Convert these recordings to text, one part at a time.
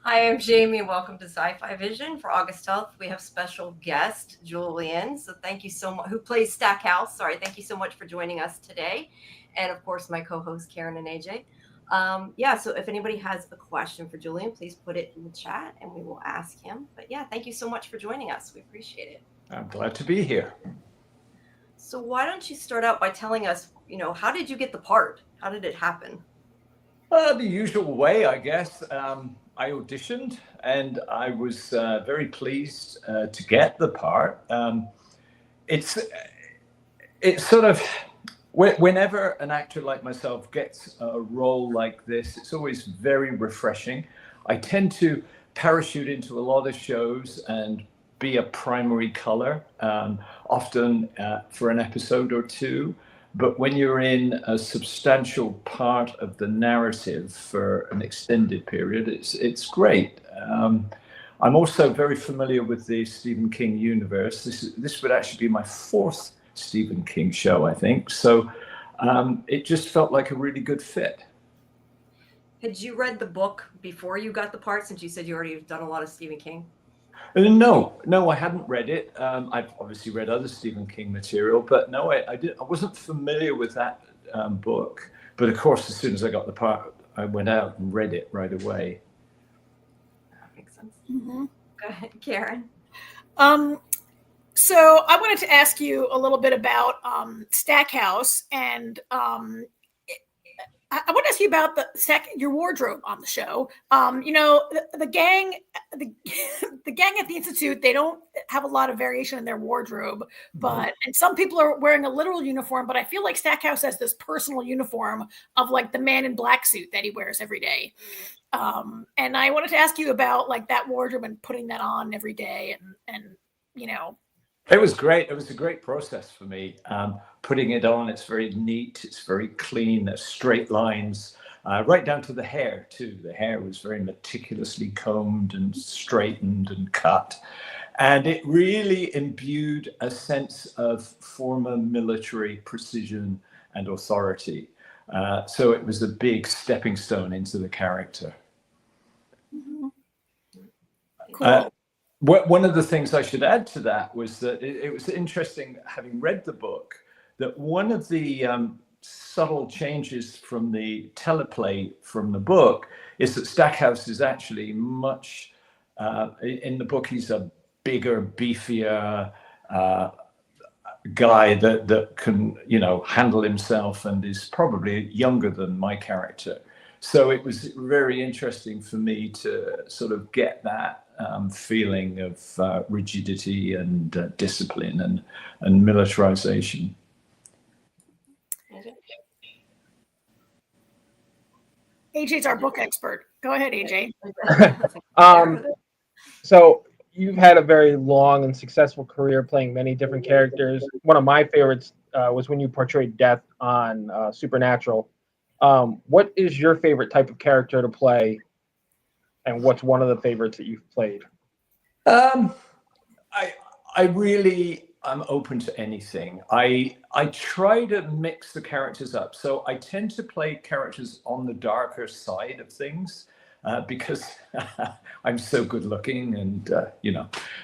Hi, I'm Jamie, and welcome to Sci-Fi Vision. For August 12th, we have special guest Julian. So thank you so much, who plays Stackhouse. Sorry, thank you so much for joining us today, and of course my co-hosts Karen and AJ. Yeah, so if anybody has a question for Julian, please put it in the chat, and we will ask him. But yeah, thank you so much for joining us. We appreciate it. I'm glad to be here. So why don't you start out by telling us, how did you get the part? How did it happen? The usual way, I guess. I auditioned and I was very pleased to get the part. It's it's sort of whenever an actor like myself gets a role like this, it's always very refreshing. I tend to parachute into a lot of shows and be a primary color, often for an episode or two. But when you're in a substantial part of the narrative for an extended period, it's great. I'm also very familiar with the Stephen King universe. This would actually be my fourth Stephen King show, I think. So it just felt like a really good fit. Had you read the book before you got the part, since you said you already have done a lot of Stephen King? No, I hadn't read it. I've obviously read other Stephen King material, but no, I wasn't familiar with that book. But of course, as soon as I got the part, I went out and read it right away. That makes sense. Go ahead, Karen. So I wanted to ask you a little bit about Stackhouse, and I want to ask you about your wardrobe on the show. The gang, the gang at the Institute, they don't have a lot of variation in their wardrobe, and some people are wearing a literal uniform, but I feel like Stackhouse has this personal uniform of like the man in black suit that he wears every day. And I wanted to ask you about like that wardrobe and putting that on every day, and It was great. It was a great process for me. Putting it on, it's very neat, it's very clean, there's straight lines, right down to the hair too. The hair was very meticulously combed and straightened and cut. And it really imbued a sense of former military precision and authority. So it was a big stepping stone into the character. Cool. One of the things I should add to that was that it was interesting, having read the book, that one of the subtle changes from the teleplay from the book is that Stackhouse is actually much, in the book, he's a bigger, beefier guy that can, handle himself and is probably younger than my character. So it was very interesting for me to sort of get that feeling of rigidity and discipline and militarization. AJ's our book expert. Go ahead, AJ. So you've had a very long and successful career playing many different characters. One of my favorites was when you portrayed Death on Supernatural. What is your favorite type of character to play, and what's one of the favorites that you've played? I really am open to anything. I try to mix the characters up. So I tend to play characters on the darker side of things because I'm so good looking, and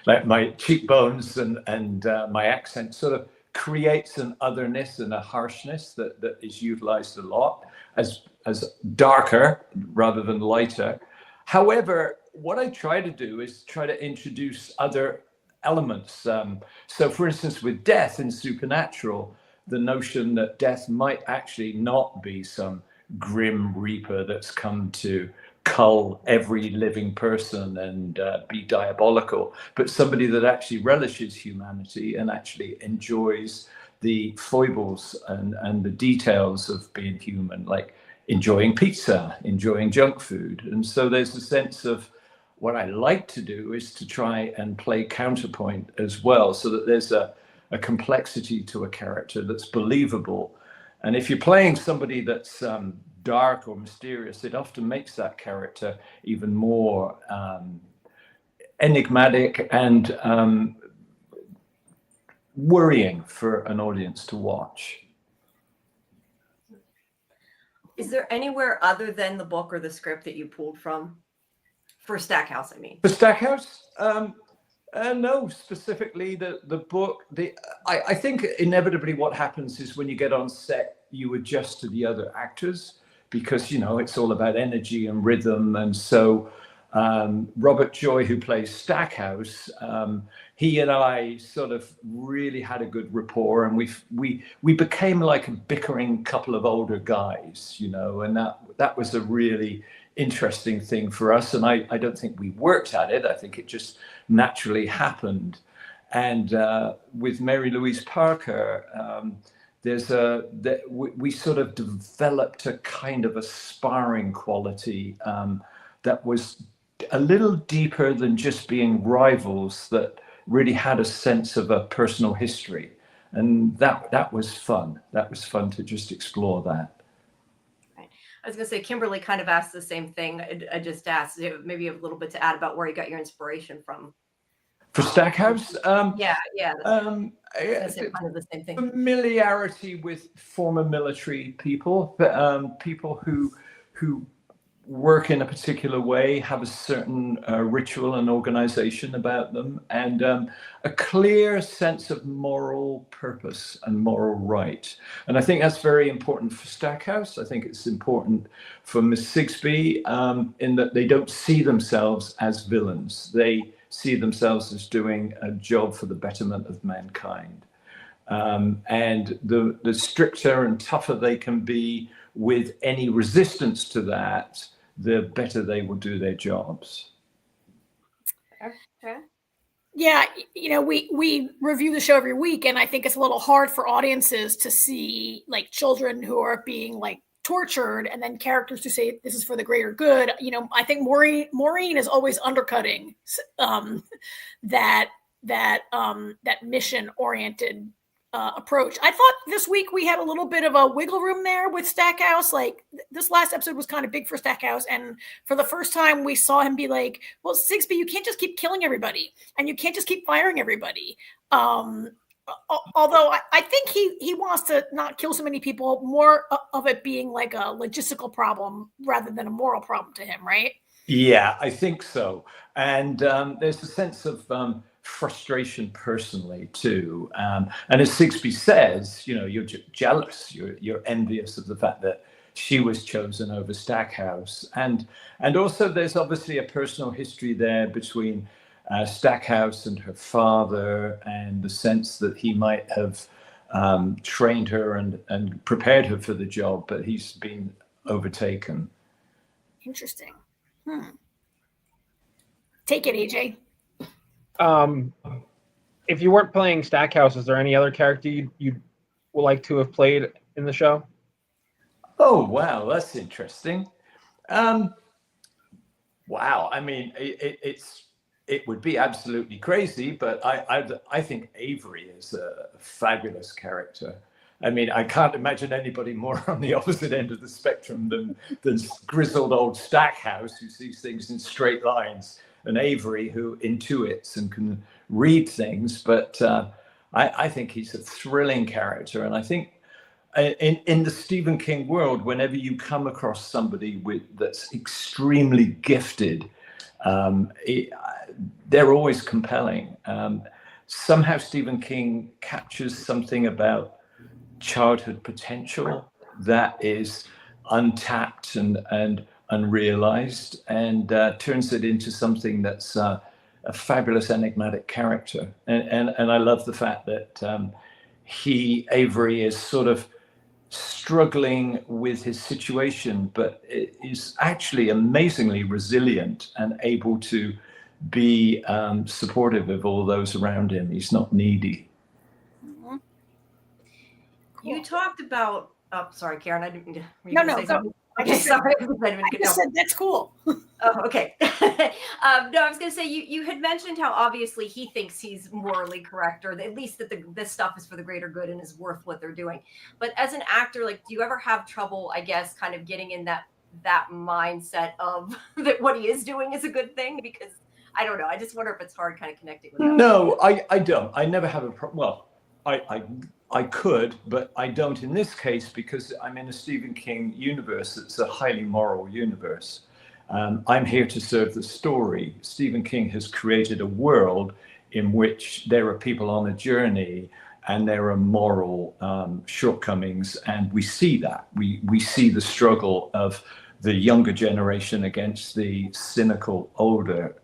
like my cheekbones and my accent sort of creates an otherness and a harshness that is utilized a lot as darker rather than lighter. However, what I try to do is try to introduce other elements. So for instance, with Death in Supernatural, the notion that Death might actually not be some grim reaper that's come to cull every living person and be diabolical, but somebody that actually relishes humanity and actually enjoys the foibles and the details of being human, like enjoying pizza, enjoying junk food. And so there's a sense of what I like to do is to try and play counterpoint as well, so that there's a complexity to a character that's believable. And if you're playing somebody that's dark or mysterious, it often makes that character even more enigmatic and worrying for an audience to watch. Is there anywhere other than the book or the script that you pulled from For Stackhouse, I mean. For Stackhouse, no, specifically the book. I think inevitably what happens is when you get on set, you adjust to the other actors because it's all about energy and rhythm. And so Robert Joy, who plays Stackhouse, he and I sort of really had a good rapport, and we became like a bickering couple of older guys, and that was a really interesting thing for us. And I don't think we worked at it. I think it just naturally happened. And with Mary Louise Parker, we sort of developed a kind of a sparring quality that was a little deeper than just being rivals, that really had a sense of a personal history. And that was fun. That was fun to just explore that. I was going to say, Kimberly kind of asked the same thing. I just asked maybe a little bit to add about where you got your inspiration from. For Stackhouse? Yeah. Kind of the same thing. Familiarity with former military people, people who work in a particular way, have a certain ritual and organization about them, and a clear sense of moral purpose and moral right. And I think that's very important for Stackhouse. I think it's important for Miss Sigsbee in that they don't see themselves as villains. They see themselves as doing a job for the betterment of mankind. And the stricter and tougher they can be with any resistance to that, the better they will do their jobs. Okay. Yeah, we review the show every week, and I think it's a little hard for audiences to see like children who are being like tortured, and then characters who say this is for the greater good. I think Maureen is always undercutting that mission oriented approach. I thought this week we had a little bit of a wiggle room there with Stackhouse. Like this last episode was kind of big for Stackhouse, and for the first time we saw him be like, well, Sigsbee, you can't just keep killing everybody, and you can't just keep firing everybody. Although I think he wants to not kill so many people, more of it being like a logistical problem rather than a moral problem to him, right? Yeah, I think so. And there's a sense of frustration personally too. And as Sigsbee says, you're jealous, you're envious of the fact that she was chosen over Stackhouse. And also there's obviously a personal history there between Stackhouse and her father, and the sense that he might have trained her and prepared her for the job, but he's been overtaken. Interesting. Take it, AJ. If you weren't playing Stackhouse, is there any other character you'd like to have played in the show? Oh, wow, that's interesting. Wow, I mean, it would be absolutely crazy, but I think Avery is a fabulous character. I mean, I can't imagine anybody more on the opposite end of the spectrum than grizzled old Stackhouse, who sees things in straight lines, and Avery, who intuits and can read things. But I think he's a thrilling character. And I think in the Stephen King world, whenever you come across somebody that's extremely gifted, they're always compelling. Somehow Stephen King captures something about childhood potential that is untapped and unrealized, and turns it into something that's a fabulous enigmatic character. And I love the fact that Avery is sort of struggling with his situation, but is actually amazingly resilient and able to be supportive of all those around him. He's not needy. You talked about, sorry, Karen, I didn't mean to. No. Okay, sorry. I just said that's cool. Oh, okay. No, I was going to say, you had mentioned how obviously he thinks he's morally correct, or at least that this stuff is for the greater good and is worth what they're doing. But as an actor, like, do you ever have trouble, I guess, kind of getting in that mindset of that what he is doing is a good thing? Because I don't know. I just wonder if it's hard kind of connecting with that. No, I don't. I never have a problem. Well, I could, but I don't in this case, because I'm in a Stephen King universe that's a highly moral universe. I'm here to serve the story. Stephen King has created a world in which there are people on a journey and there are moral shortcomings, and we see that. We see the struggle of the younger generation against the cynical older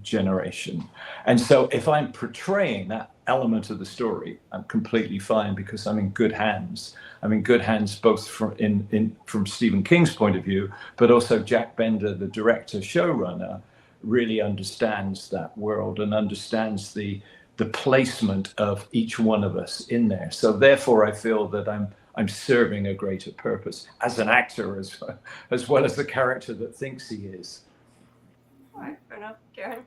generation. And so if I'm portraying that element of the story, I'm completely fine, because I'm in good hands. I'm in good hands both from Stephen King's point of view, but also Jack Bender, the director, showrunner, really understands that world and understands the placement of each one of us in there. So therefore, I feel that I'm serving a greater purpose as an actor, as well as the character that thinks he is. All right, fair enough. Karen?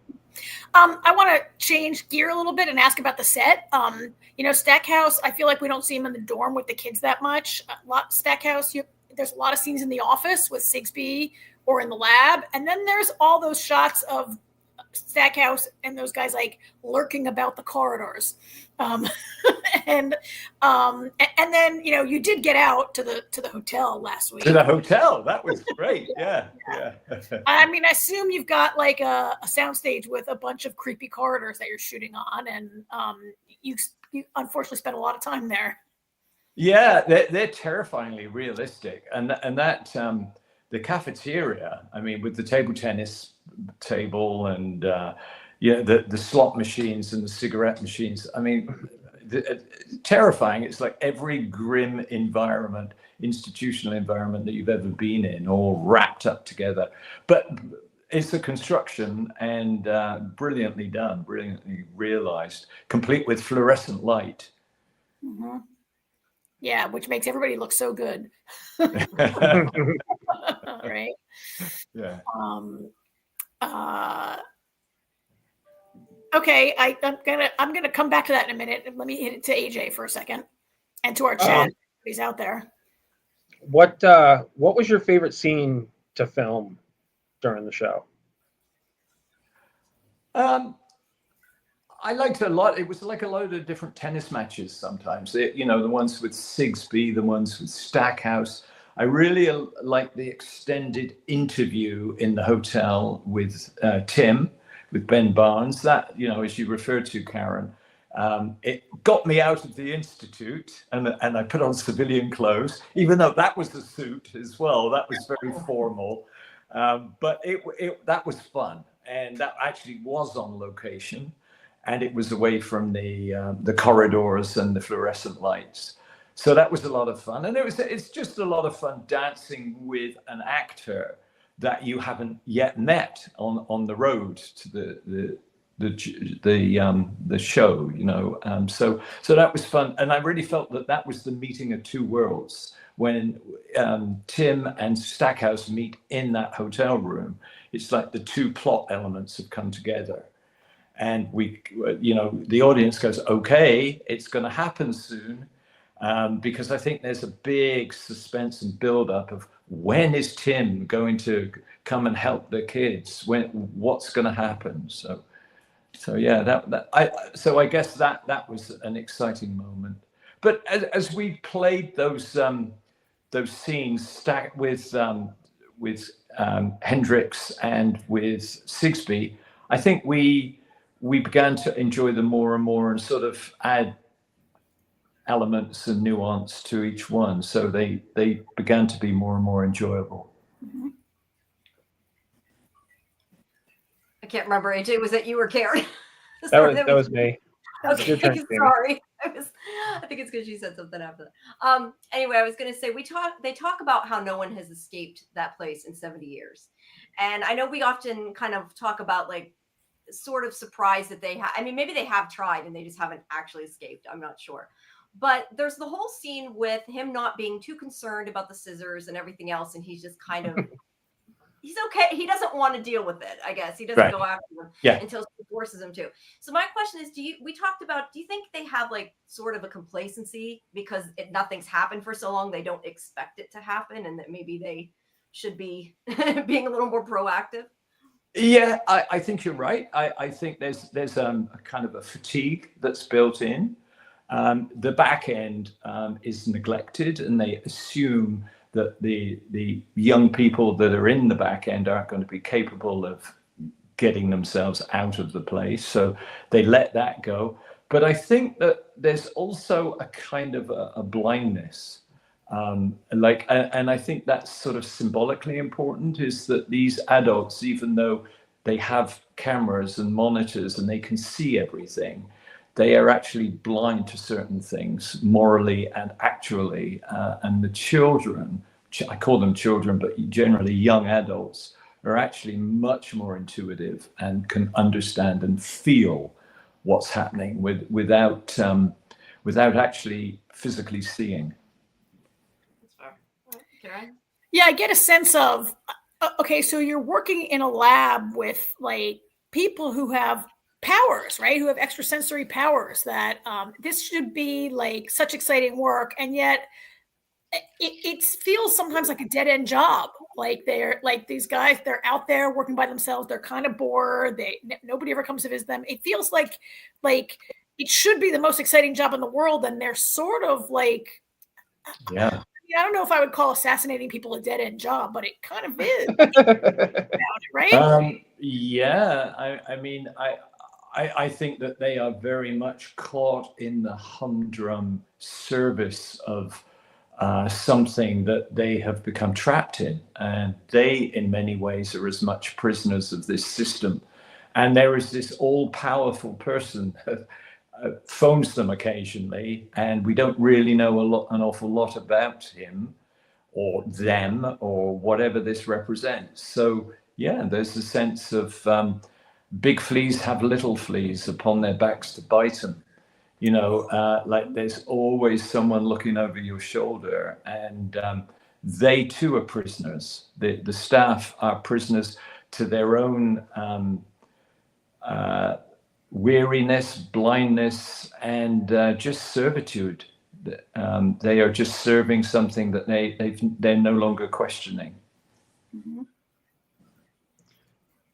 I want to change gear a little bit and ask about the set. Stackhouse, I feel like we don't see him in the dorm with the kids that much. Stackhouse, there's a lot of scenes in the office with Sigsbee or in the lab. And then there's all those shots of Stackhouse and those guys like lurking about the corridors. And then, you did get out to the hotel last week. To the hotel. That was great. Yeah. I mean, I assume you've got like a soundstage with a bunch of creepy corridors that you're shooting on, and you unfortunately spent a lot of time there. Yeah, they're terrifyingly realistic, and that the cafeteria. I mean, with the table tennis table and the slot machines and the cigarette machines. I mean, terrifying. It's like every grim environment, institutional environment that you've ever been in, all wrapped up together. But it's a construction, and brilliantly done, brilliantly realized, complete with fluorescent light. Mm-hmm. Yeah, which makes everybody look so good. Right. Yeah. Okay, I'm gonna come back to that in a minute. Let me hit it to AJ for a second, and to our chat. He's out there. What was your favorite scene to film during the show? I liked it a lot. It was like a load of different tennis matches sometimes. The ones with Sigsbee, the ones with Stackhouse. I really like the extended interview in the hotel with Tim, with Ben Barnes. That, as you referred to, Karen, it got me out of the institute, and I put on civilian clothes, even though that was the suit as well. That was very formal, but that was fun, and that actually was on location. And it was away from the corridors and the fluorescent lights. So that was a lot of fun. And it's just a lot of fun dancing with an actor that you haven't yet met on the road to the show, So that was fun. And I really felt that was the meeting of two worlds. When Tim and Stackhouse meet in that hotel room, it's like the two plot elements have come together. And the audience goes, okay, it's going to happen soon, because I think there's a big suspense and build-up of when is Tim going to come and help the kids? What's going to happen? So yeah, I guess that was an exciting moment. But as we played those scenes stacked with Hendrix and with Sigsbee, I think we began to enjoy them more and more, and sort of add elements and nuance to each one. So they began to be more and more enjoyable. Mm-hmm. I can't remember, AJ. Was that you or Karen? That was me. Okay, sorry. I think it's because you said something after that. Anyway, I was going to say they talk about how no one has escaped that place in 70 years. And I know we often kind of talk about like sort of surprised that they have. I mean, maybe they have tried and they just haven't actually escaped. I'm not sure. But there's the whole scene with him not being too concerned about the scissors and everything else. And he's just kind of, he's okay. He doesn't want to deal with it, I guess. He doesn't go after them until she forces him to. So my question is, do you think they have like sort of a complacency because nothing's happened for so long, they don't expect it to happen, and that maybe they should be being a little more proactive? Yeah, I think you're right. I think there's a kind of a fatigue that's built in. The back end is neglected, and they assume that the young people that are in the back end aren't going to be capable of getting themselves out of the place. So they let that go. But I think that there's also a kind of a blindness. And I think that's sort of symbolically important, is that these adults, even though they have cameras and monitors and they can see everything, they are actually blind to certain things morally and actually. And the children, I call them children, but generally young adults, are actually much more intuitive and can understand and feel what's happening without actually physically seeing. Yeah, I get a sense of, okay, so you're working in a lab with like people who have powers, right? Who have extrasensory powers, that this should be like such exciting work. And yet it feels sometimes like a dead end job. Like they're like these guys, they're out there working by themselves. They're kind of bored. Nobody ever comes to visit them. It feels like it should be the most exciting job in the world. And they're sort of like, yeah. I don't know if I would call assassinating people a dead end job, but it kind of is. Right? Yeah. I mean, I think that they are very much caught in the humdrum service of something that they have become trapped in. And they, in many ways, are as much prisoners of this system. And there is this all-powerful person that phones them occasionally, and we don't really know an awful lot about him or them or whatever this represents. So, yeah, there's a sense of big fleas have little fleas upon their backs to bite them. You know, like there's always someone looking over your shoulder, and they too are prisoners. The staff are prisoners to their own weariness, blindness, and just servitude. They are just serving something that they're no longer questioning. Mm-hmm.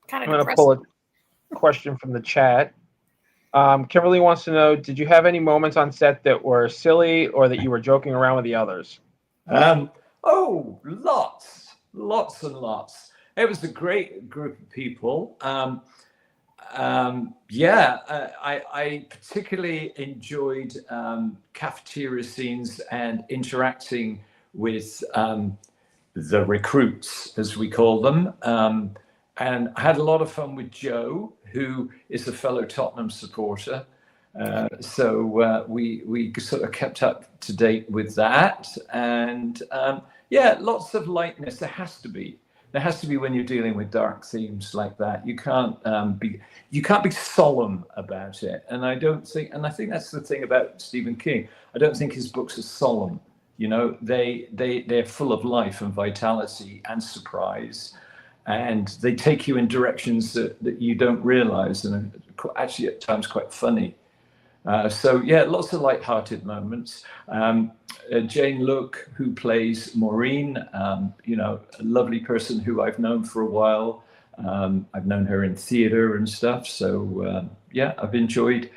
Kind of I'm going to pull a question from the chat. Kimberly wants to know, did you have any moments on set that were silly or that you were joking around with the others? Oh, lots and lots. It was a great group of people. I particularly enjoyed cafeteria scenes and interacting with the recruits, as we call them. And I had a lot of fun with Joe, who is a fellow Tottenham supporter. So we sort of kept up to date with that. And lots of lightness. There has to be when you're dealing with dark themes like that. You can't be solemn about it. And I think that's the thing about Stephen King. I don't think his books are solemn. You know, they're full of life and vitality and surprise. And they take you in directions that you don't realize, and are actually at times quite funny. Lots of light-hearted moments. Jane Look, who plays Maureen, a lovely person who I've known for a while. I've known her in theatre and stuff. So I've enjoyed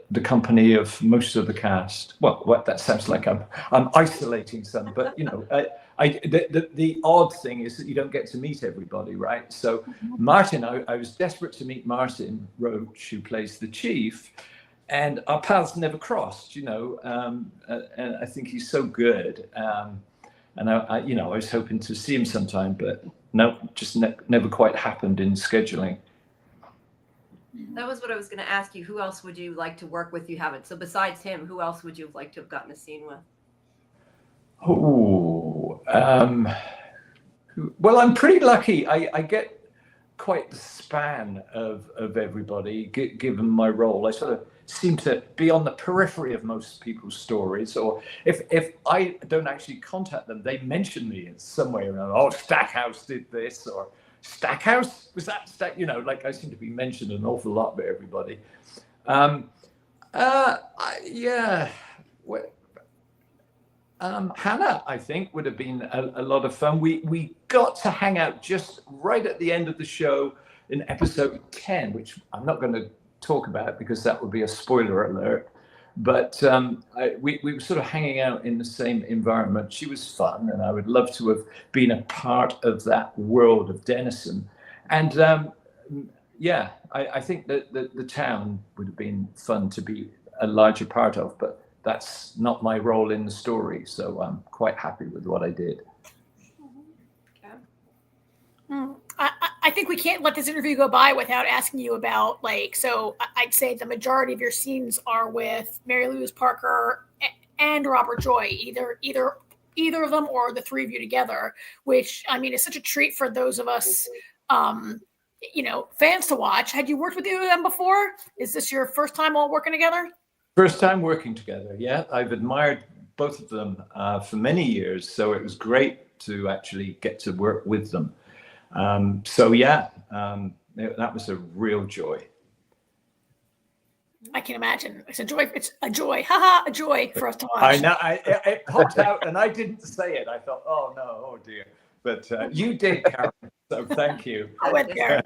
the company of most of the cast. Well, that sounds like I'm isolating some, but the odd thing is that you don't get to meet everybody, right? So Martin, I was desperate to meet Martin Roach, who plays the chief, and our paths never crossed, and I think he's so good. And I was hoping to see him sometime, but no, just never quite happened in scheduling. That was what I was going to ask you. Who else would you like to work with you haven't? So besides him, who else would you have liked to have gotten a scene with? Well, I'm pretty lucky. I get quite the span of everybody, given my role. I sort of seem to be on the periphery of most people's stories, or if I don't actually contact them, they mention me in some way or another. Oh, Stackhouse did this, or Stackhouse, was that Stack? Like I seem to be mentioned an awful lot by everybody. Hannah, I think, would have been a lot of fun. We got to hang out just right at the end of the show in episode 10, which I'm not going to talk about because that would be a spoiler alert. But we were sort of hanging out in the same environment. She was fun, and I would love to have been a part of that world of Denison. And yeah, I think that the town would have been fun to be a larger part of, but that's not my role in the story. So I'm quite happy with what I did. I think we can't let this interview go by without asking you about, like, so I'd say the majority of your scenes are with Mary Louise Parker and Robert Joy, either of them or the three of you together, which, I mean, is such a treat for those of us, fans to watch. Had you worked with either of them before? Is this your first time all working together? First time working together, yeah. I've admired both of them for many years, so it was great to actually get to work with them. So yeah, that was a real joy. I can imagine. It's a joy. It's a joy. Haha, a joy for us to watch. I know. It popped out, and I didn't say it. I thought, oh no, oh dear. But you did, Karen. So thank you. I went there.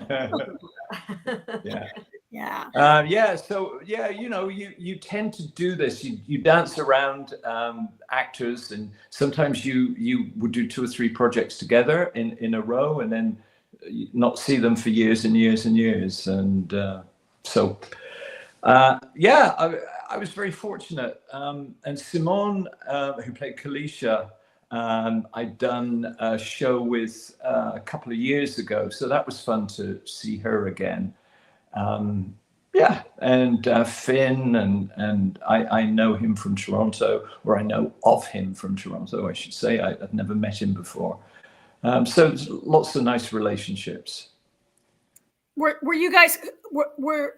Yeah. Yeah. So yeah, you tend to do this. You dance around actors, and sometimes you would do 2 or 3 projects together in a row, and then not see them for years and years and years. And so yeah, I was very fortunate. And Simone, who played Kalisha, I'd done a show with a couple of years ago, so that was fun to see her again. Yeah, and Finn, and I know him from Toronto, or I know of him from Toronto, I should say. I've never met him before. So there's lots of nice relationships. Were you guys were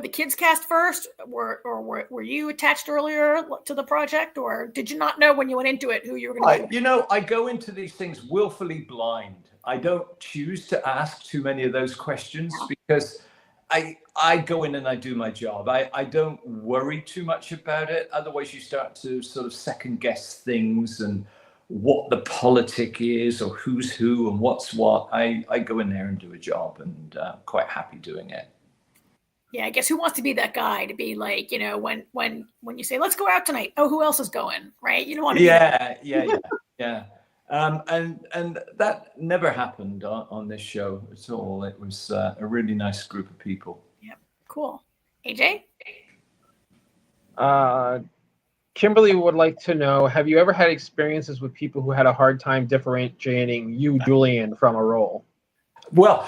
the kids cast first, were you attached earlier to the project, or did you not know when you went into it who you were going to? I go into these things willfully blind. I don't choose to ask too many of those questions because I go in and I do my job. I don't worry too much about it. Otherwise, you start to sort of second guess things and what the politic is or who's who and what's what. I go in there and do a job, and quite happy doing it. Yeah, I guess who wants to be that guy to be like, when you say, let's go out tonight. Oh, who else is going? Right? You don't want to. Yeah. And that never happened on this show at all. It was a really nice group of people. Yep. Cool. AJ? Kimberly would like to know, have you ever had experiences with people who had a hard time differentiating you, Julian, from a role? Well,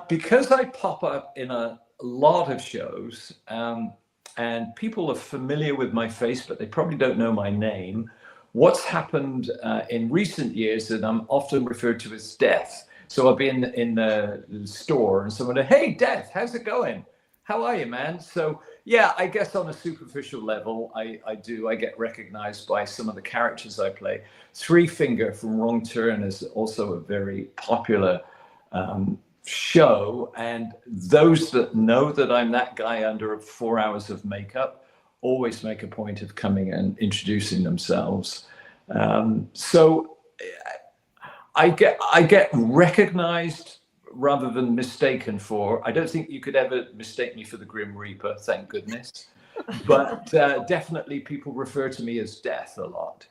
because I pop up in a lot of shows, and people are familiar with my face, but they probably don't know my name. What's happened in recent years that I'm often referred to as Death. So I'll be in the store and someone will, hey, Death, how's it going? How are you, man? So yeah, I guess on a superficial level, I get recognized by some of the characters I play. Three Finger from Wrong Turn is also a very popular show, and those that know that I'm that guy under 4 hours of makeup always make a point of coming and introducing themselves. So I get recognized rather than mistaken for. I don't think you could ever mistake me for the Grim Reaper, thank goodness. But definitely people refer to me as Death a lot.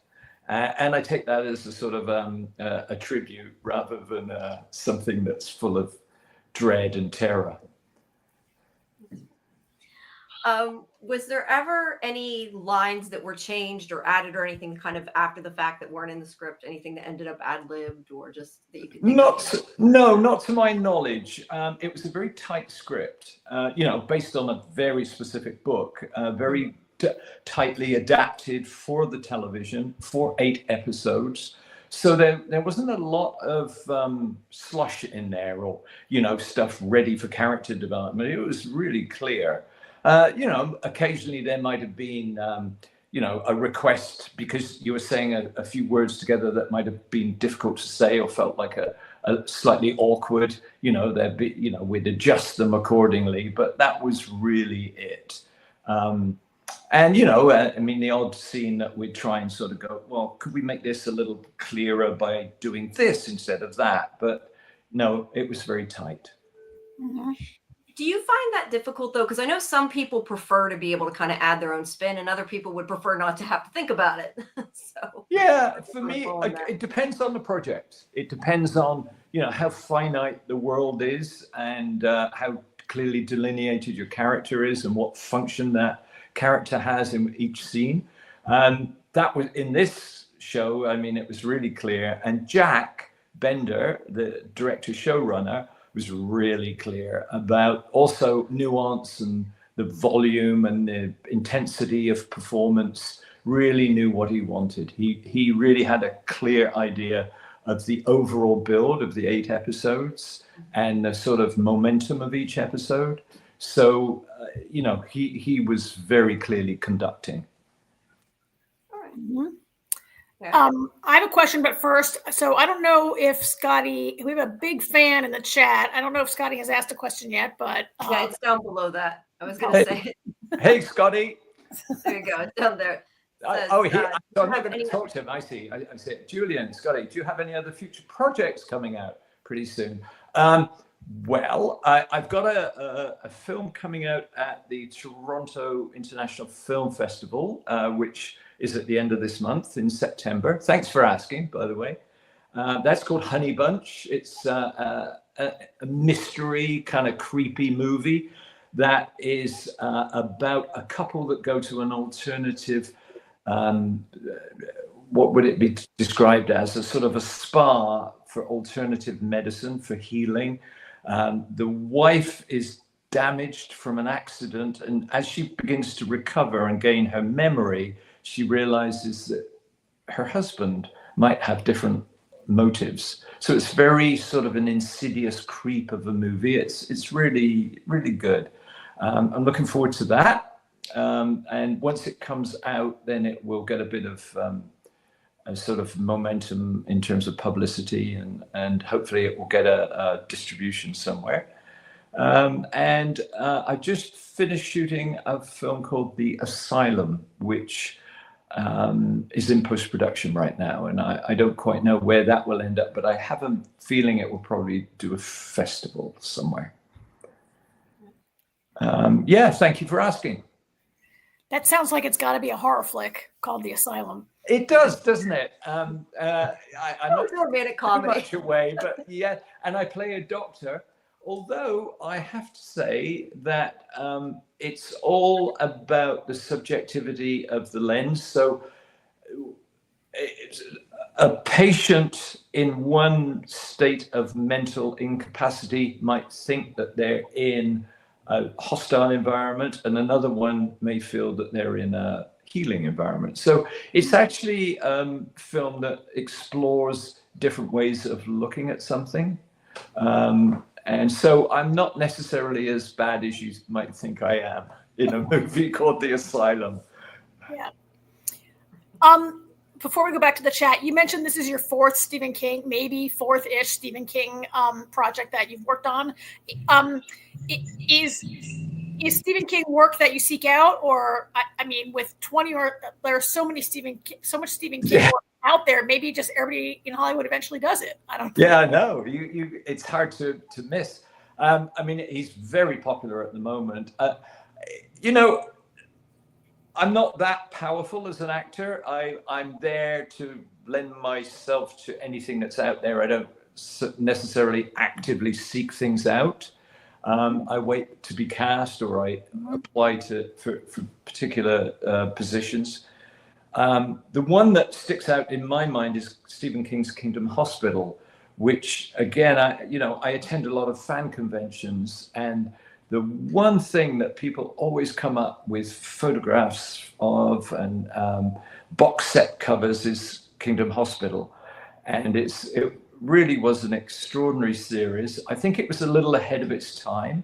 And I take that as a sort of a tribute rather than something that's full of dread and terror. Was there ever any lines that were changed or added or anything kind of after the fact that weren't in the script? Anything that ended up ad-libbed or just that you could think of? Not to my knowledge. It was a very tight script, based on a very specific book, very tightly adapted for the television for 8 episodes. So there wasn't a lot of slush in there or, stuff ready for character development. It was really clear. Occasionally there might have been, a request because you were saying a few words together that might have been difficult to say or felt like a slightly awkward, we'd adjust them accordingly, but that was really it. And, the odd scene that we'd try and sort of go, well, could we make this a little clearer by doing this instead of that? But no, it was very tight. Mm-hmm. Do you find that difficult though? Because I know some people prefer to be able to kind of add their own spin, and other people would prefer not to have to think about it. So Yeah, for me, fall in that. it depends on the project. It depends on, how finite the world is, and how clearly delineated your character is, and what function that character has in each scene. That was in this show. I mean, it was really clear. And Jack Bender, the director showrunner, was really clear about also nuance and the volume and the intensity of performance. Really knew what he wanted. He really had a clear idea of the overall build of the 8 episodes and the sort of momentum of each episode. So, he was very clearly conducting. All right. Mhm. Yeah. I have a question, but first, so I don't know if Scotty, we have a big fan in the chat. I don't know if Scotty has asked a question yet, but Yeah, it's down below that. I was going to say it. Hey, Scotty. There you go. It's down there. Says, I'm do you not have going to any- talk to him. I see. I said, Julian, Scotty, do you have any other future projects coming out pretty soon? Well, I've got a film coming out at the Toronto International Film Festival, which is at the end of this month in September. Thanks for asking, by the way. That's called Honey Bunch. It's a mystery, kind of creepy movie that is about a couple that go to an alternative, what would it be described as? A sort of a spa for alternative medicine, for healing. The wife is damaged from an accident, and as she begins to recover and gain her memory, she realizes that her husband might have different motives. So it's very sort of an insidious creep of a movie. It's really, really good. I'm looking forward to that. And once it comes out, then it will get a bit of a sort of momentum in terms of publicity, and hopefully it will get a distribution somewhere. And I just finished shooting a film called The Asylum, which is in post-production right now, and I don't quite know where that will end up, but I have a feeling it will probably do a festival somewhere. Yeah, thank you for asking. that sounds like it's got to be a horror flick called The Asylum. It does, doesn't it? I'm not It's a romantic too comedy. much away, but yeah, and I play a doctor. Although I have to say that it's all about the subjectivity of the lens. So it's a patient in one state of mental incapacity might think that they're in a hostile environment, and another one may feel that they're in a healing environment. So it's actually a film that explores different ways of looking at something. And so I'm not necessarily as bad as you might think I am in a movie called The Asylum. Yeah. Before we go back to the chat, you mentioned this is your 4th Stephen King, maybe 4th-ish Stephen King project that you've worked on. Is Stephen King work that you seek out, or I mean, with 20 or there's so much Stephen King work out there, maybe just everybody in Hollywood eventually does it. I don't know. Yeah, no, it's hard to miss. I mean, he's very popular at the moment. I'm not that powerful as an actor. I'm there to lend myself to anything that's out there. I don't necessarily actively seek things out. I wait to be cast, or I apply for particular positions. The one that sticks out in my mind is Stephen King's Kingdom Hospital, which again, I attend a lot of fan conventions, and the one thing that people always come up with photographs of and box set covers is Kingdom Hospital. And it really was an extraordinary series. I think it was a little ahead of its time.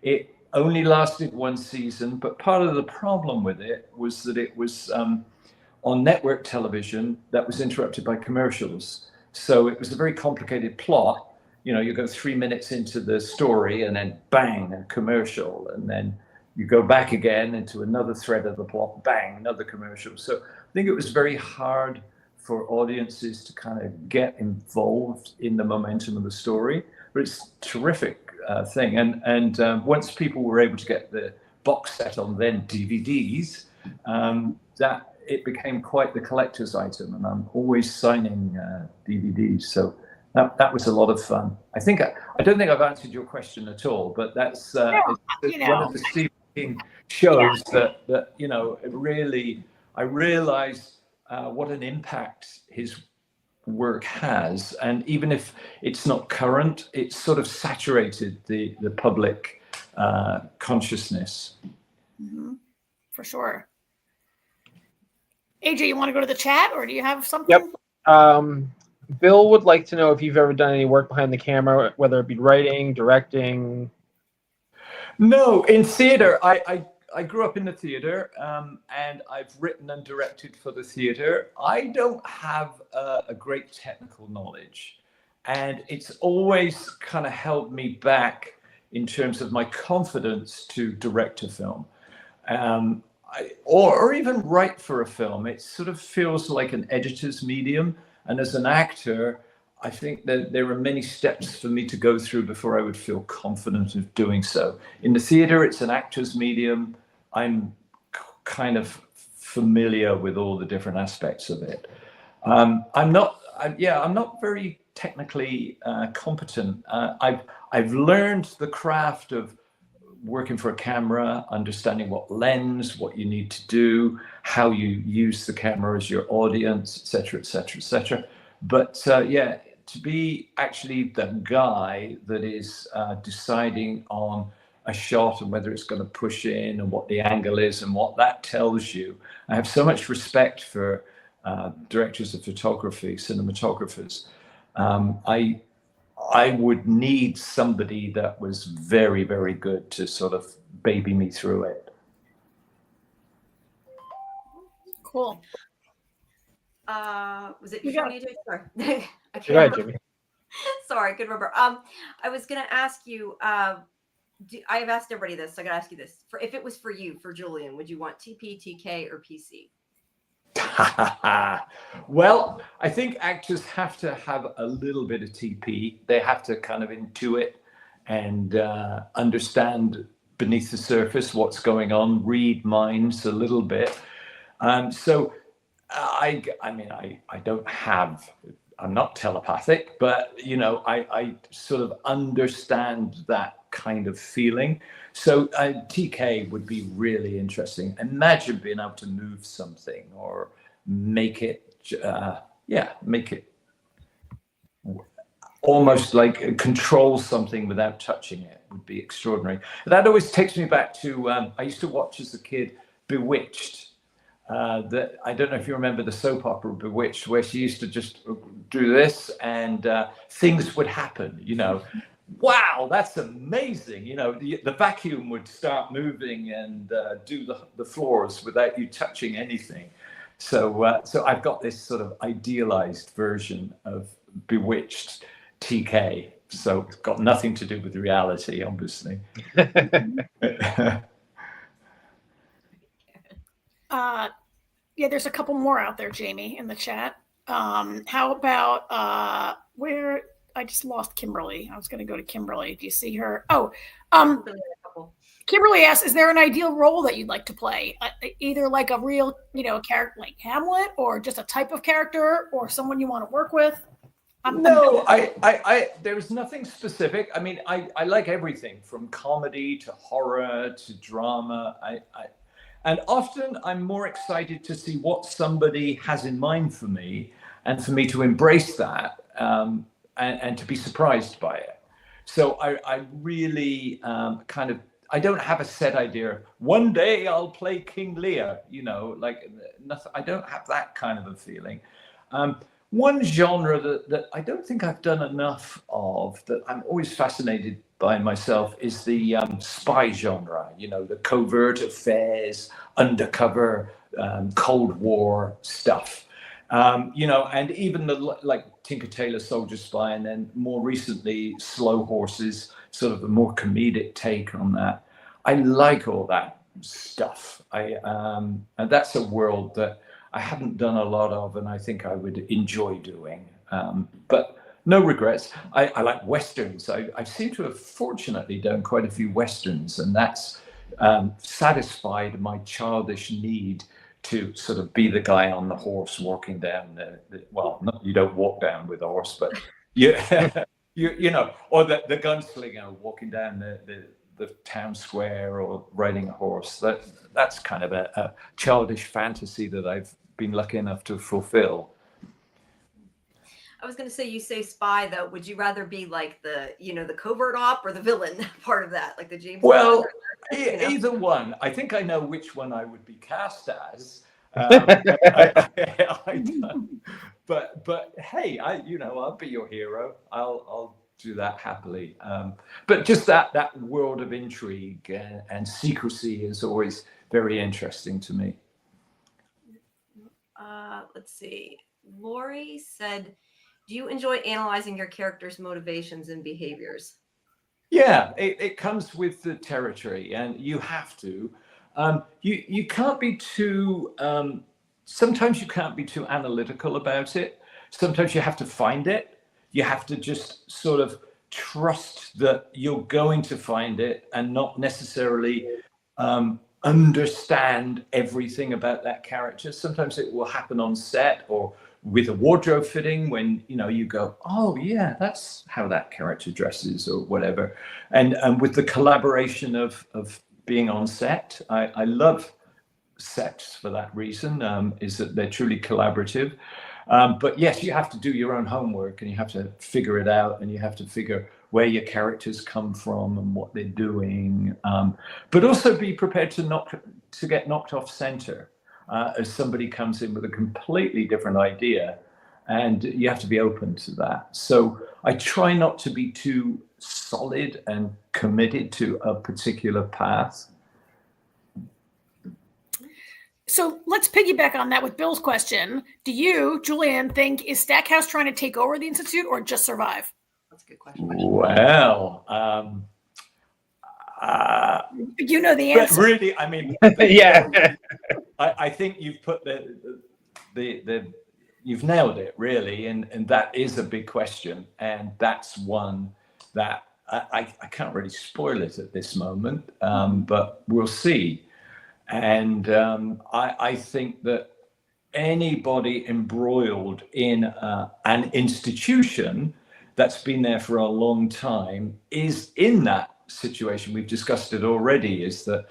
It only lasted 1 season, but part of the problem with it was that it was on network television that was interrupted by commercials. So it was a very complicated plot. You go 3 minutes into the story and then bang, a commercial, and then you go back again into another thread of the plot, bang, another commercial. So I think it was very hard for audiences to kind of get involved in the momentum of the story. But it's a terrific thing. And once people were able to get the box set on then DVDs, that it became quite the collector's item. And I'm always signing DVDs. So that was a lot of fun. I don't think I've answered your question at all, but that's one of the Stephen King shows that really, I realized what an impact his work has, and even if it's not current, it's sort of saturated the public consciousness. Mm-hmm. For sure. AJ, you want to go to the chat, or do you have something? Yep. Bill would like to know if you've ever done any work behind the camera, whether it be writing, directing. No, in theater, I grew up in the theater, and I've written and directed for the theater. I don't have a great technical knowledge, and it's always kind of held me back in terms of my confidence to direct a film, or even write for a film. It sort of feels like an editor's medium, and as an actor, I think that there are many steps for me to go through before I would feel confident of doing so. In the theater, it's an actor's medium. I'm kind of familiar with all the different aspects of it. I'm not very technically competent. I've learned the craft of working for a camera, understanding what lens, what you need to do, how you use the camera as your audience, et cetera, et cetera, et cetera. But to be actually the guy that is deciding on a shot and whether it's going to push in and what the angle is and what that tells you. I have so much respect for directors of photography, cinematographers. I would need somebody that was very, very good to sort of baby me through it. Cool. Was it you, AJ? Sorry. I can't Go ahead, remember. Jimmy. Sorry, I couldn't remember. I was going to ask you, I've asked everybody this, so I got to ask you this. If it was for you, for Julian, would you want TP, TK, or PC? Well, I think actors have to have a little bit of TP. They have to kind of intuit and understand beneath the surface what's going on, read minds a little bit. So I don't have, I'm not telepathic, but I sort of understand that kind of feeling. So TK would be really interesting. Imagine being able to move something or make it almost like control something without touching it would be extraordinary. That always takes me back to, I used to watch as a kid Bewitched. That I don't know if you remember the soap opera Bewitched, where she used to just do this and things would happen, Wow, that's amazing. The vacuum would start moving and do the floors without you touching anything. So I've got this sort of idealized version of Bewitched TK. So it's got nothing to do with reality, obviously. There's a couple more out there, Jamie, in the chat. How about where I just lost Kimberly? I was going to go to Kimberly. Do you see her? Oh, Kimberly asks, is there an ideal role that you'd like to play? Either like a real, character like Hamlet, or just a type of character, or someone you want to work with? There's nothing specific. I mean, I like everything from comedy to horror to drama. And often I'm more excited to see what somebody has in mind for me and for me to embrace that and to be surprised by it. So I really I don't have a set idea. One day I'll play King Lear, nothing. I don't have that kind of a feeling. One genre that I don't think I've done enough of, that I'm always fascinated by myself, is the spy genre, the covert affairs, undercover, Cold War stuff, and even like Tinker Tailor Soldier Spy, and then more recently Slow Horses, sort of a more comedic take on that. I like all that stuff. And that's a world that I haven't done a lot of, and I think I would enjoy doing. But no regrets. I like Westerns. I seem to have fortunately done quite a few Westerns, and that's satisfied my childish need to sort of be the guy on the horse walking down well, not, you don't walk down with a horse, but you, you know, or the gunslinger walking down the town square or riding a horse. That's kind of a childish fantasy that I've been lucky enough to fulfill. I was going to say, you say spy though. Would you rather be like the covert op or the villain part of that, like the James Well, Bond? either one. I think I know which one I would be cast as. But hey, I'll be your hero. I'll do that happily. But just that world of intrigue and secrecy is always very interesting to me. Let's see. Lori said, do you enjoy analyzing your characters' motivations and behaviors? Yeah, it comes with the territory, and you have to. You can't be too. Sometimes you can't be too analytical about it. Sometimes you have to find it. You have to just sort of trust that you're going to find it, and not necessarily understand everything about that character. Sometimes it will happen on set or with a wardrobe fitting when you go, oh yeah, that's how that character dresses or whatever. And with the collaboration of being on set, I love sets for that reason, is that they're truly collaborative. But yes, you have to do your own homework, and you have to figure it out, and you have to figure where your characters come from and what they're doing. But also be prepared to get knocked off center as somebody comes in with a completely different idea, and you have to be open to that. So I try not to be too solid and committed to a particular path. So let's piggyback on that with Bill's question. Do you, Julian, think is Stackhouse trying to take over the Institute or just survive? That's a good question. Well, you know the answer. Really, I mean, Yeah. I think you've put you've nailed it, really, and that is a big question, and that's one that I can't really spoil it at this moment, but we'll see. And I think that anybody embroiled in an institution that's been there for a long time is in that situation. We've discussed it already, is that,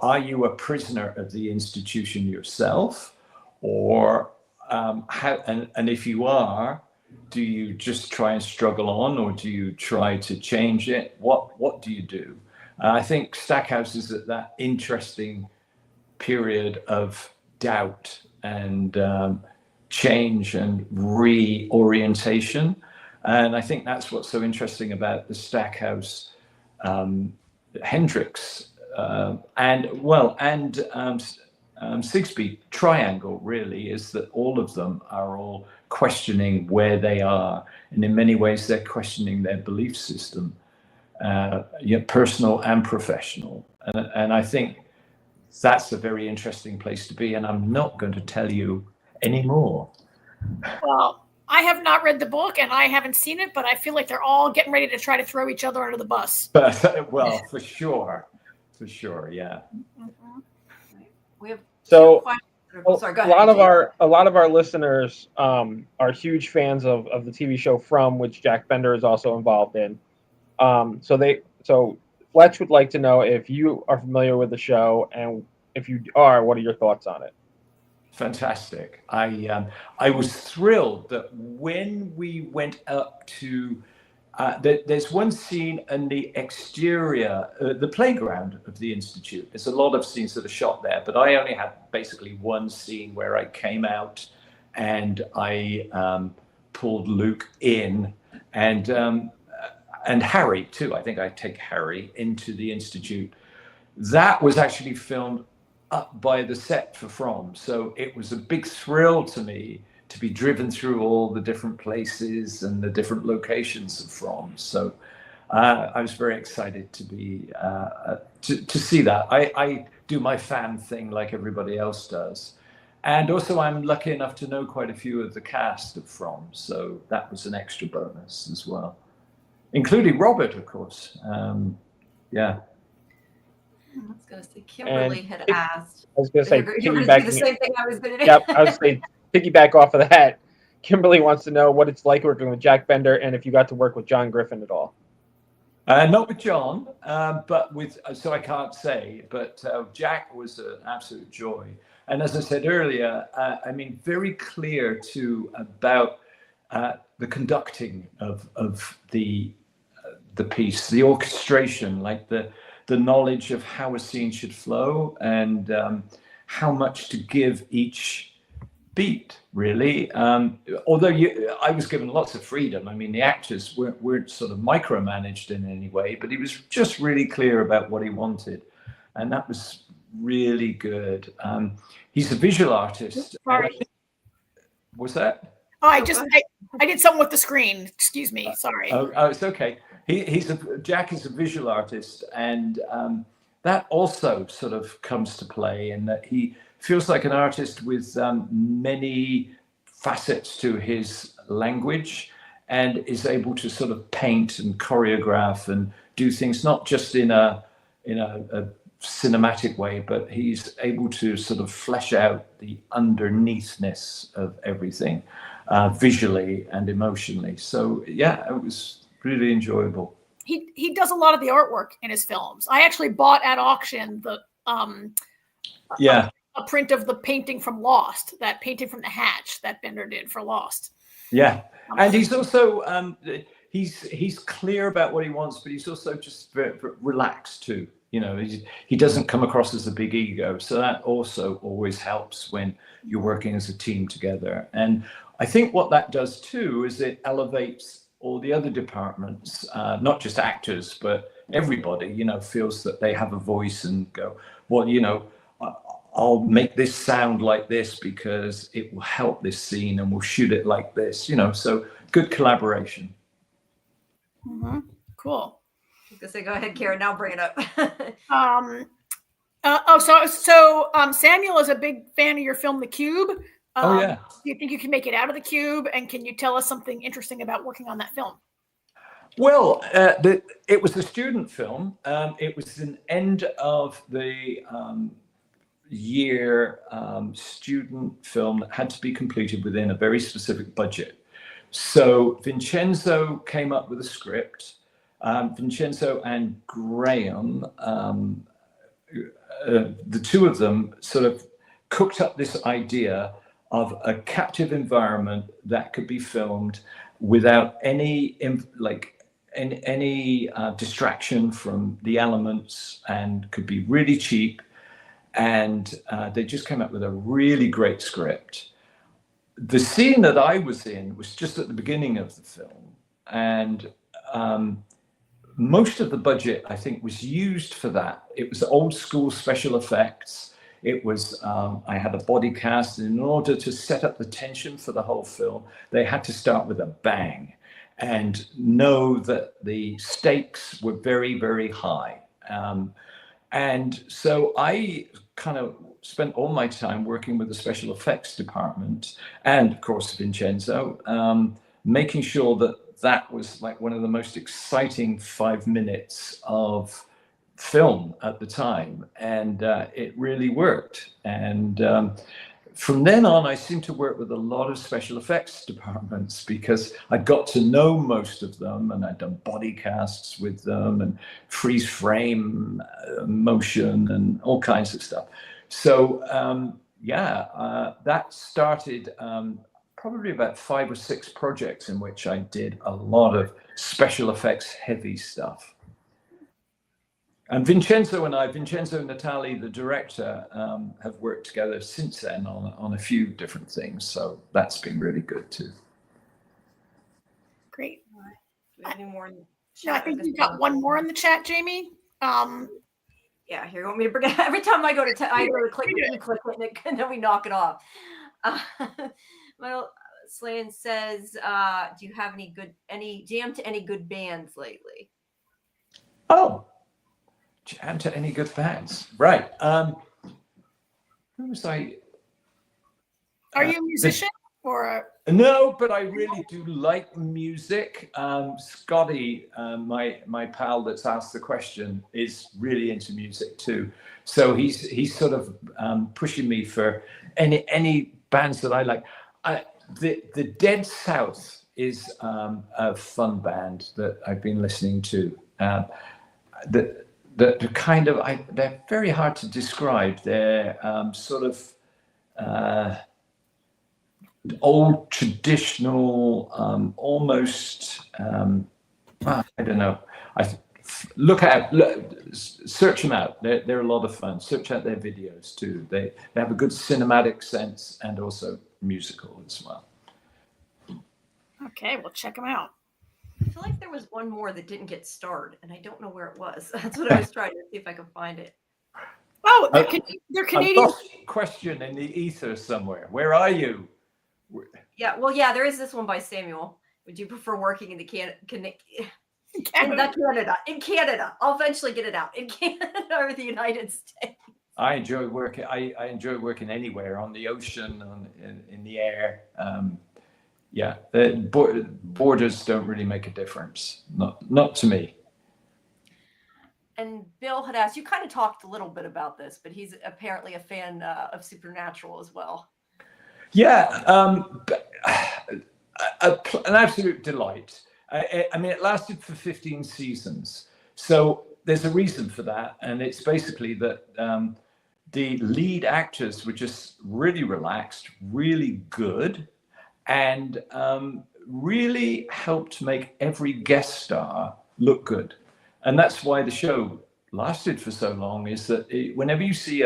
are you a prisoner of the institution yourself, or and if you are, do you just try and struggle on, or do you try to change it? What do you do? I think Stackhouse is at that interesting period of doubt and change and reorientation. And I think that's what's so interesting about the Stackhouse Hendricks and Sigsbee triangle, really, is that all of them are all questioning where they are. And in many ways, they're questioning their belief system, personal and professional. And I think that's a very interesting place to be. And I'm not going to tell you any more. Well, I have not read the book and I haven't seen it, but I feel like they're all getting ready to try to throw each other under the bus. Well, for sure, yeah. Mm-hmm. We have So sorry, go a ahead. lot of our listeners are huge fans of the TV show From, which Jack Bender is also involved in. So Fletch would like to know if you are familiar with the show, and if you are, what are your thoughts on it? Fantastic. I was thrilled that when we went up to there's one scene in the exterior, the playground of the Institute. There's a lot of scenes that are shot there, but I only had basically one scene where I came out and I pulled Luke in, and Harry too. I think I take Harry into the Institute. That was actually filmed up by the set for From. So it was a big thrill to me to be driven through all the different places and the different locations of From. So I was very excited to be to see that. I do my fan thing like everybody else does. And also, I'm lucky enough to know quite a few of the cast of From, so that was an extra bonus as well, including Robert, of course. Yeah. I was going to say Kimberly had asked. I was going to say, You're going to do the same thing I was going to do. Yep, I was going to say, piggyback off of that. Kimberly wants to know what it's like working with Jack Bender and if you got to work with John Griffin at all. Not with John, but with, so I can't say, but Jack was an absolute joy. And as I said earlier, I mean, very clear too about the conducting of the piece, the orchestration, like the knowledge of how a scene should flow and how much to give each beat, really. Although I was given lots of freedom. I mean, the actors weren't sort of micromanaged in any way, but he was just really clear about what he wanted. And that was really good. He's a visual artist. Sorry. Was that? Oh, I did something with the screen. Excuse me. Sorry. Oh, it's okay. Jack is a visual artist, and that also sort of comes to play in that he feels like an artist with many facets to his language, and is able to sort of paint and choreograph and do things not just in a cinematic way, but he's able to sort of flesh out the underneathness of everything visually and emotionally. So yeah, it was really enjoyable. He does a lot of the artwork in his films. I actually bought at auction the a print of the painting from Lost, that painting from the hatch that Bender did for Lost. Yeah, and he's also he's clear about what he wants, but he's also just very relaxed too. You know, he doesn't come across as a big ego, so that also always helps when you're working as a team together. And I think what that does too is it elevates all the other departments, not just actors, but everybody. You know, feels that they have a voice and go, well, you know, I'll make this sound like this because it will help this scene, and we'll shoot it like this. You know, so good collaboration. Mm-hmm. Cool. I was gonna say, go ahead, Karen. Now bring it up. Samuel is a big fan of your film, The Cube. Oh yeah. Do you think you can make it out of the cube? And can you tell us something interesting about working on that film? Well, it was a student film. It was an end of the year student film that had to be completed within a very specific budget. So Vincenzo came up with a script. Vincenzo and Graham, the two of them sort of cooked up this idea of a captive environment that could be filmed without any distraction from the elements, and could be really cheap. And they just came up with a really great script. The scene that I was in was just at the beginning of the film, and most of the budget, I think, was used for that. It was old school special effects. It was, I had a body cast, and in order to set up the tension for the whole film, they had to start with a bang and know that the stakes were very, very high. And so I kind of spent all my time working with the special effects department and, of course, Vincenzo, making sure that was like one of the most exciting 5 minutes of film at the time, and it really worked. And from then on, I seemed to work with a lot of special effects departments because I got to know most of them, and I'd done body casts with them and freeze frame motion and all kinds of stuff. So that started probably about 5 or 6 projects in which I did a lot of special effects heavy stuff. And Vincenzo and Natali, the director, have worked together since then on a few different things. So that's been really good too. Great. Do we have any more in the chat? No, I think you got one more in the chat, Jamie. Yeah, here, you want me to bring it? Every time I go to click it, and then we knock it off. Well, Slayan says, do you have any jam to any good bands lately? Oh, jam to any good bands, right? Who was I? Are you a musician or? No, but I really do like music. Scotty, my pal that's asked the question, is really into music too. So he's sort of pushing me for any bands that I like. The Dead South is a fun band that I've been listening to. The kind of they're very hard to describe. They're sort of old traditional, almost. I don't know. Search them out. They're a lot of fun. Search out their videos too. They have a good cinematic sense and also musical as well. Okay, we'll check them out. I feel like there was one more that didn't get starred, and I don't know where it was. That's what I was trying to see if I could find it. Oh, they're Canadian. Question in the ether somewhere. Where are you? Yeah, well, yeah, there is this one by Samuel. Would you prefer working in the Canada? In Canada. I'll eventually get it out. In Canada or the United States. I enjoy working. I enjoy working anywhere, on the ocean, in the air. Yeah, borders don't really make a difference. Not to me. And Bill had asked, you kind of talked a little bit about this, but he's apparently a fan of Supernatural as well. Yeah, an absolute delight. I mean, it lasted for 15 seasons. So there's a reason for that. And it's basically that the lead actors were just really relaxed, really good, and really helped make every guest star look good. And that's why the show lasted for so long, is that whenever you see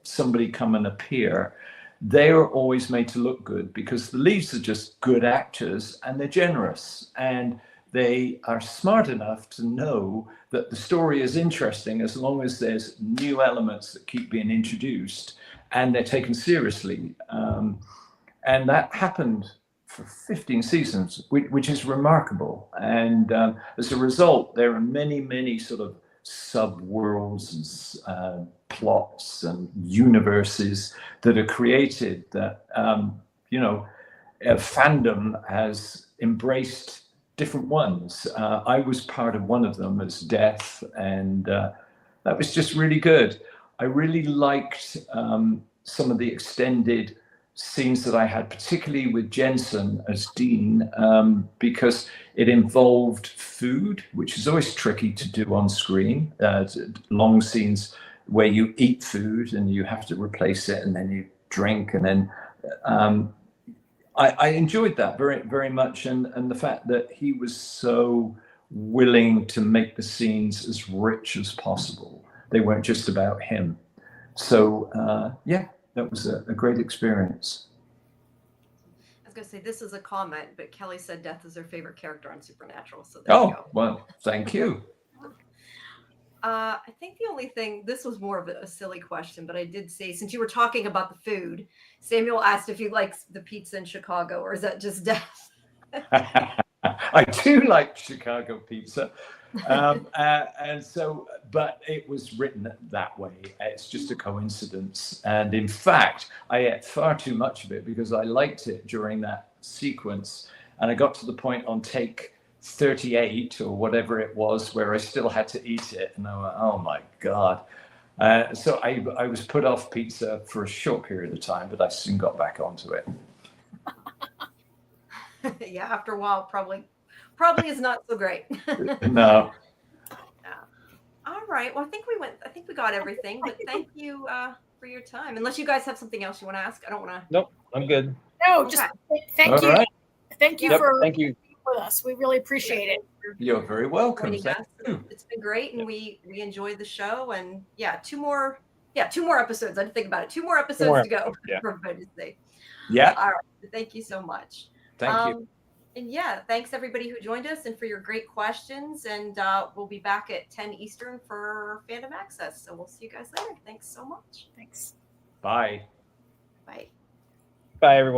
somebody come and appear, they are always made to look good, because the leads are just good actors, and they're generous, and they are smart enough to know that the story is interesting as long as there's new elements that keep being introduced and they're taken seriously. And that happened for 15 seasons, which is remarkable. And as a result, there are many sort of sub-worlds and plots and universes that are created that, Fandom has embraced different ones. I was part of one of them as Death, and that was just really good. I really liked some of the extended scenes that I had, particularly with Jensen as Dean, because it involved food, which is always tricky to do on screen. Long scenes where you eat food and you have to replace it, and then you drink, and then I enjoyed that very, very much, and the fact that he was so willing to make the scenes as rich as possible. They weren't just about him. So yeah, that was a great experience. I was going to say, this is a comment, but Kelly said Death is her favorite character on Supernatural. So there you go. Well, thank you. I think the only thing, this was more of a silly question, but I did say, since you were talking about the food, Samuel asked if you like the pizza in Chicago, or is that just Death? I do like Chicago pizza. And so, but it was written that way. It's just a coincidence. And in fact, I ate far too much of it because I liked it during that sequence. And I got to the point on take 38 or whatever it was where I still had to eat it. And I went, oh my God. So I was put off pizza for a short period of time, but I soon got back onto it. Yeah, after a while, probably is not so great. No. All right. Well, I think we got everything, but thank you for your time. Unless you guys have something else you want to ask. I don't want to. Nope, I'm good. No, just thank you. Right. Thank you Thank you with us. We really appreciate it. You're very welcome. Thank you. It's been great, and we enjoyed the show. And yeah, two more episodes. I didn't think about it. Two more episodes to go. Yeah. For everybody to say. Yeah. All right. Thank you so much. Thank you. And yeah, thanks everybody who joined us and for your great questions. And we'll be back at 10 Eastern for Fandom Access. So we'll see you guys later. Thanks so much. Thanks. Bye. Bye. Bye, everyone.